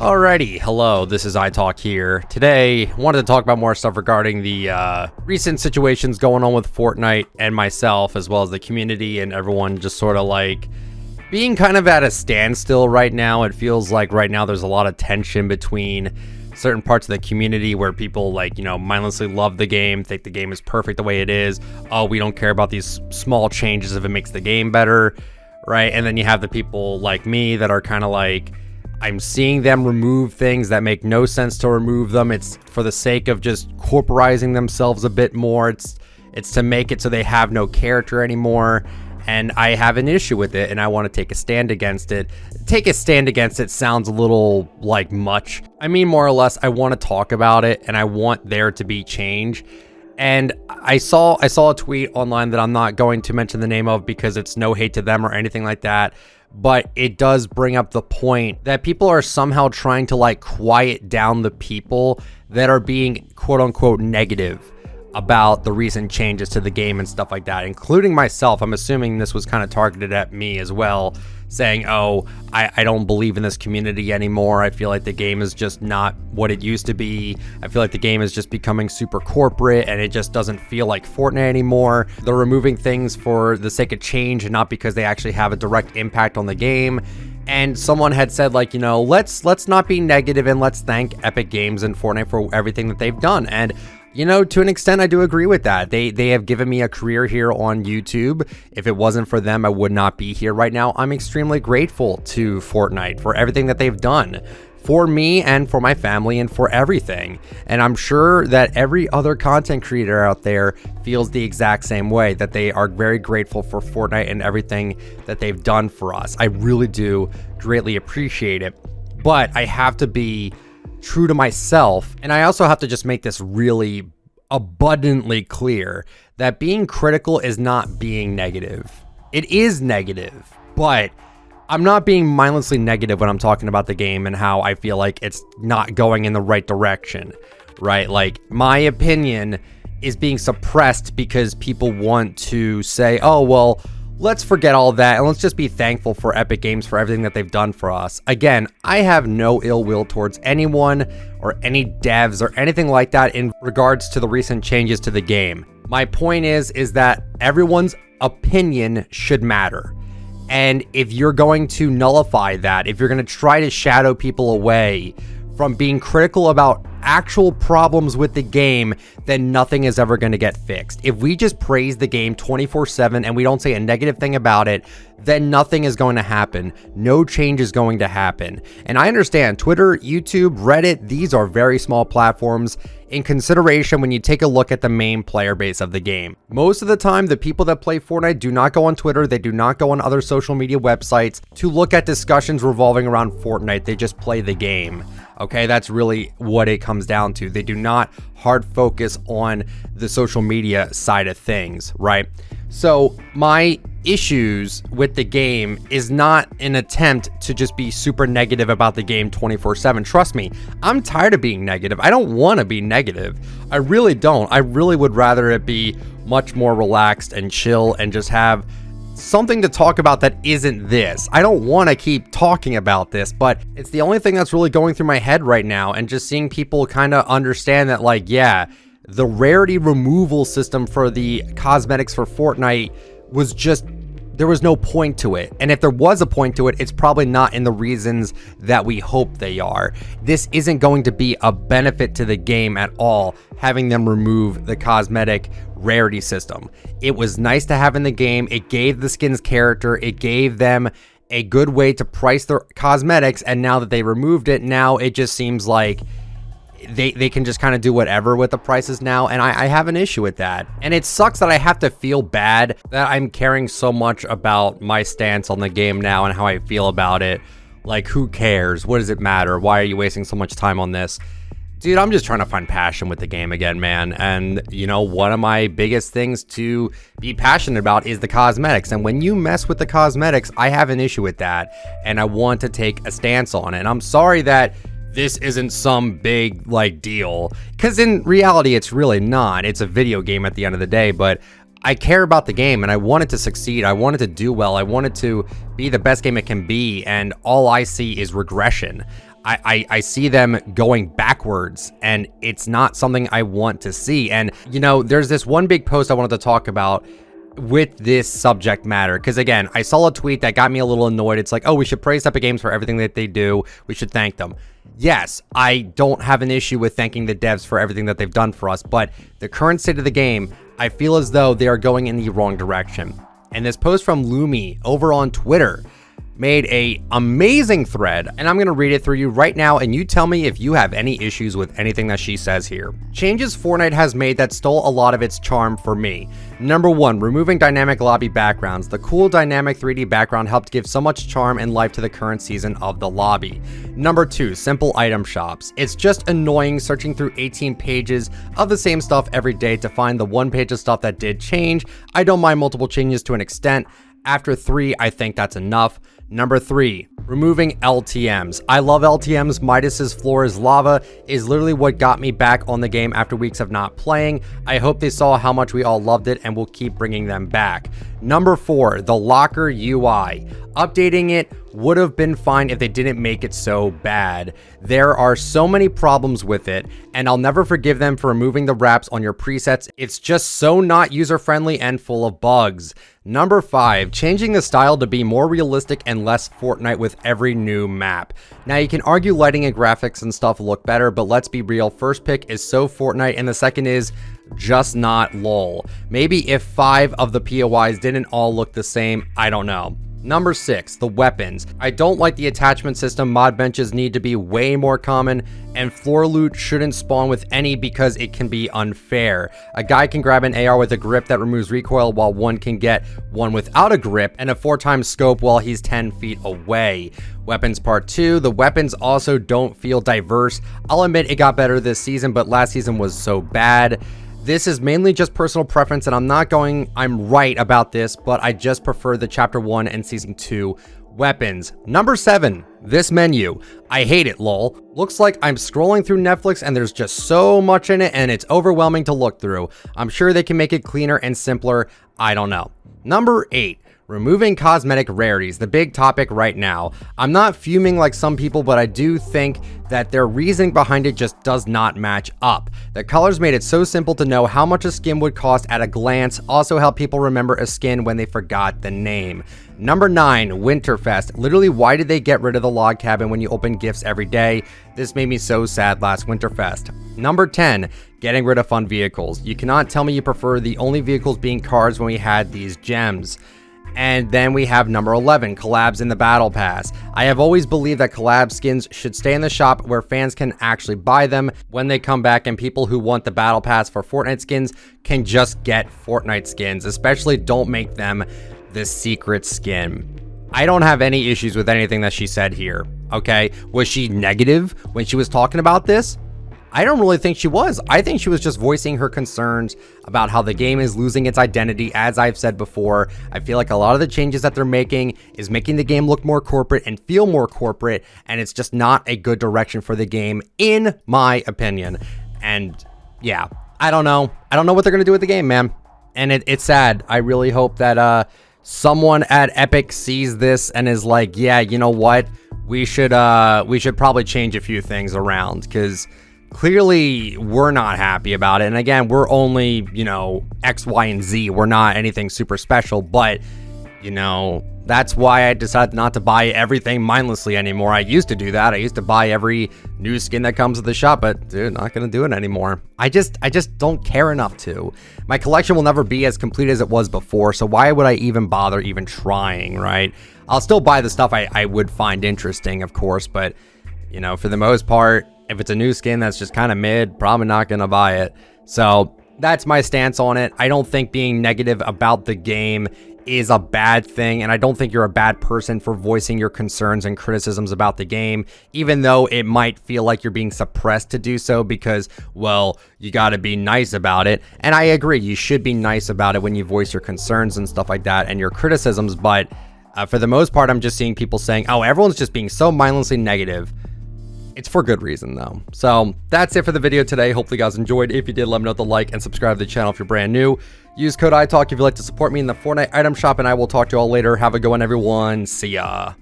Alrighty, hello, this is iTalk here. Today, wanted to talk about more stuff regarding the recent situations going on with Fortnite and myself, as well as the community and everyone just sort of like being kind of at a standstill right now. It feels like right now there's a lot of tension between certain parts of the community where people mindlessly love the game, think the game is perfect the way it is. Oh, we don't care about these small changes if it makes the game better, right? And then you have the people like me that are kind of like, I'm seeing them remove things that make no sense to remove them. It's for the sake of just corporizing themselves a bit more. It's to make it so they have no character anymore. And I have an issue with it, and I want to take a stand against it. Take a stand against it sounds a little like much. I mean, more or less, I want to talk about it, and I want there to be change. And I saw a tweet online that I'm not going to mention the name of because it's no hate to them or anything like that. But it does bring up the point that people are somehow trying to like quiet down the people that are being quote unquote negative about the recent changes to the game and stuff like that, including myself. I'm assuming this was kind of targeted at me as well, saying, oh, I don't believe in this community anymore. I feel like the game is just not what it used to be. I feel like the game is just becoming super corporate and it just doesn't feel like Fortnite anymore. They're removing things for the sake of change and not because they actually have a direct impact on the game. And someone had said, like, let's not be negative and let's thank Epic Games and Fortnite for everything that they've done. And to an extent, I do agree with that. They have given me a career here on YouTube. If it wasn't for them, I would not be here right now. I'm extremely grateful to Fortnite for everything that they've done for me and for my family and for everything. And I'm sure that every other content creator out there feels the exact same way, that they are very grateful for Fortnite and everything that they've done for us. I really do greatly appreciate it. But I have to be true to myself, and I also have to just make this really abundantly clear that being critical is not being negative. It is negative, but I'm not being mindlessly negative when I'm talking about the game and how I feel like it's not going in the right direction, right? Like, my opinion is being suppressed because people want to say, oh, well, let's forget all that and let's just be thankful for Epic Games for everything that they've done for us. Again, I have no ill will towards anyone or any devs or anything like that in regards to the recent changes to the game. My point is that everyone's opinion should matter. And if you're going to nullify that, if you're going to try to shadow people away from being critical about actual problems with the game, then nothing is ever going to get fixed. If we just praise the game 24/7 and we don't say a negative thing about it, then nothing is going to happen. No change is going to happen. And I understand Twitter, YouTube, Reddit, these are very small platforms in consideration when you take a look at the main player base of the game. Most of the time, the people that play Fortnite do not go on Twitter. They do not go on other social media websites to look at discussions revolving around Fortnite. They just play the game. Okay, that's really what it comes down to. They do not hard focus on the social media side of things, right? So my issues with the game is not an attempt to just be super negative about the game 24/7. Trust me, I'm tired of being negative. I don't want to be negative. I really don't. I really would rather it be much more relaxed and chill and just have something to talk about that isn't this. I don't want to keep talking about this, but it's the only thing that's really going through my head right now, and just seeing people kind of understand that, like, yeah, the rarity removal system for the cosmetics for Fortnite was just, there was no point to it. And if there was a point to it, it's probably not in the reasons that we hope they are. This isn't going to be a benefit to the game at all, having them remove the cosmetic rarity system. It was nice to have in the game. It gave the skins character. It gave them a good way to price their cosmetics. And now that they removed it, now it just seems like they can just kind of do whatever with the prices now, and I have an issue with that. And it sucks that I have to feel bad that I'm caring so much about my stance on the game now and how I feel about it. Like, who cares? What does it matter? Why are you wasting so much time on this? Dude, I'm just trying to find passion with the game again, man. And, one of my biggest things to be passionate about is the cosmetics. And when you mess with the cosmetics, I have an issue with that, and I want to take a stance on it. And I'm sorry that this isn't some big deal, because in reality it's really not. It's a video game at the end of the day, but I care about the game and I want it to succeed. I want it to do well. I want it to be the best game it can be, and all I see is regression. I see them going backwards, and it's not something I want to see. And, you know, there's this one big post I wanted to talk about with this subject matter, because again, I saw a tweet that got me a little annoyed. It's like, oh, we should praise Epic Games for everything that they do. We should thank them. Yes, I don't have an issue with thanking the devs for everything that they've done for us, but the current state of the game, I feel as though they are going in the wrong direction. And this post from Lumi over on Twitter made a amazing thread, and I'm going to read it through you right now, and you tell me if you have any issues with anything that she says here. Changes Fortnite has made that stole a lot of its charm for me. Number 1, removing dynamic lobby backgrounds. The cool dynamic 3D background helped give so much charm and life to the current season of the lobby. Number 2, simple item shops. It's just annoying searching through 18 pages of the same stuff every day to find the one page of stuff that did change. I don't mind multiple changes to an extent. After 3, I think that's enough. Number 3, removing LTMs. I love LTMs. Midas's floor is lava is literally what got me back on the game after weeks of not playing. I hope they saw how much we all loved it and will keep bringing them back. Number 4, the locker UI. Updating it would have been fine if they didn't make it so bad. There are so many problems with it, and I'll never forgive them for removing the wraps on your presets. It's just so not user-friendly and full of bugs. Number 5, changing the style to be more realistic and less Fortnite with every new map. Now, you can argue lighting and graphics and stuff look better, but let's be real. First pick is so Fortnite, and the second is just not lol. Maybe if 5 of the POIs didn't all look the same, I don't know. Number 6, the weapons. I don't like the attachment system. Mod benches need to be way more common, and floor loot shouldn't spawn with any because it can be unfair. A guy can grab an AR with a grip that removes recoil while one can get one without a grip and a 4x scope while he's 10 feet away. Weapons part 2, the weapons also don't feel diverse. I'll admit it got better this season, but last season was so bad. This is mainly just personal preference, and I'm right about this, but I just prefer the Chapter 1 and Season 2 weapons. Number 7, this menu. I hate it, lol. Looks like I'm scrolling through Netflix and there's just so much in it and it's overwhelming to look through. I'm sure they can make it cleaner and simpler. I don't know. Number 8. Removing cosmetic rarities, the big topic right now. I'm not fuming like some people, but I do think that their reasoning behind it just does not match up. The colors made it so simple to know how much a skin would cost at a glance, also help people remember a skin when they forgot the name. Number 9, Winterfest. Literally, why did they get rid of the log cabin when you open gifts every day? This made me so sad last Winterfest. Number 10, getting rid of fun vehicles. You cannot tell me you prefer the only vehicles being cars when we had these gems. And then we have number 11, collabs in the battle pass. I have always believed that collab skins should stay in the shop where fans can actually buy them when they come back, and people who want the battle pass for Fortnite skins can just get Fortnite skins. Especially don't make them the secret skin. I don't have any issues with anything that she said here, okay? Was she negative when she was talking about this? I don't really think she was. I think she was just voicing her concerns about how the game is losing its identity. As I've said before, I feel like a lot of the changes that they're making is making the game look more corporate and feel more corporate, and it's just not a good direction for the game, in my opinion. And yeah, I don't know. I don't know what they're going to do with the game, man. And it's sad. I really hope that someone at Epic sees this and is like, yeah, you know what? We should probably change a few things around, because clearly we're not happy about it. And again, we're only, you know, X, Y, and Z. We're not anything super special, but, you know, that's why I decided not to buy everything mindlessly anymore. I used to do that. I used to buy every new skin that comes to the shop, but dude, not gonna do it anymore. I just don't care enough to. My collection will never be as complete as it was before, so why would I even bother even trying, right? I'll still buy the stuff I would find interesting, of course, but, you know, for the most part, if it's a new skin that's just kind of mid, probably not going to buy it. So that's my stance on it. I don't think being negative about the game is a bad thing, and I don't think you're a bad person for voicing your concerns and criticisms about the game, even though it might feel like you're being suppressed to do so because, well, you got to be nice about it. And I agree, you should be nice about it when you voice your concerns and stuff like that and your criticisms, but for the most part, I'm just seeing people saying, oh, everyone's just being so mindlessly negative. It's for good reason, though. So that's it for the video today. Hopefully you guys enjoyed. If you did, let me know with the like and subscribe to the channel if you're brand new. Use code ITALK if you'd like to support me in the Fortnite item shop, and I will talk to you all later. Have a good one, everyone. See ya.